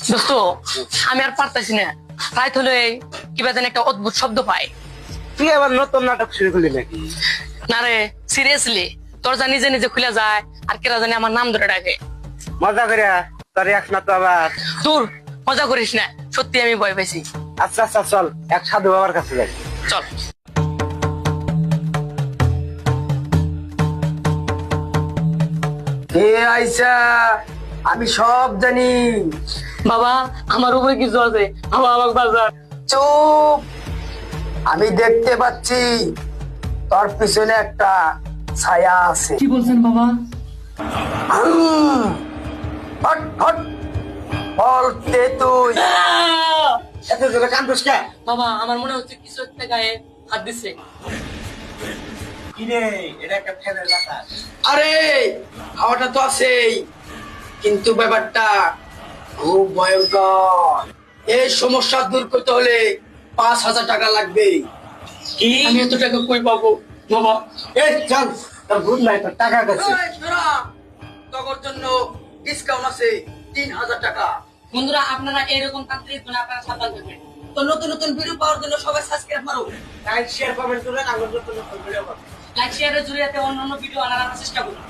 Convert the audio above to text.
দোস্ত আমি আর পারতাছি না, রাত হলে কিবা যেন একটা অদ্ভুত শব্দ পাই। তুই আবার নতুন নাটক শুরু করলি নাকি? না রে, সিরিয়াসলি তোর যা নিজে নিজে খুলে যায় আর কেরা জানি আমার নাম ধরে ডাকে। মজা করে তোর এক না তো আবার। তোর মজা করিস না, সত্যি আমি ভয় পেয়েছি। আচ্ছা আচ্ছা চল এক সাধু বাবার কাছে যাই। চল। কে আইসা? আমি সব জানি। বাবা আমার উপরে কিছু আছে, বাবা আমাকে বাজার। চুপ! আমি দেখতে পাচ্ছি তোর পিছনে একটা ছায়া আছে। কি বলছেন বাবা? হট হট বলতে তুই। এত জোরে কান্দুস কে? বাবা আমার মনে হচ্ছে কিছু একটা গায়ে হাত দিচ্ছে। কিরে এটা একটা ফ্যানের বাতাস। আরে হাওয়াটা তো আছেই, কিন্তু ব্যাপারটা খুব ভয়ঙ্কর। এই সমস্যা দূর করতে হলে 5,000 টাকা লাগবে। কি? আমি এত টাকা কই পাবো বাবা? এই চল তোর ভূত নাই তোর টাকা গেছে। তোর জন্য ডিসকাউন্ট আছে 3,000 টাকা। বন্ধুরা আপনারা এরকম তান্ত্রিক গুণ আপনারা সাবধান থাকবেন। তো নতুন নতুন ভিডিও পাওয়ার জন্য সবাই সাবস্ক্রাইব মারো। লাইক শেয়ার কমেন্ট করে আগে নতুন নতুন ভিডিও পাবো। লাইক শেয়ারের জরিয়াতে অন্যান্য ভিডিও আনার চেষ্টা করুন।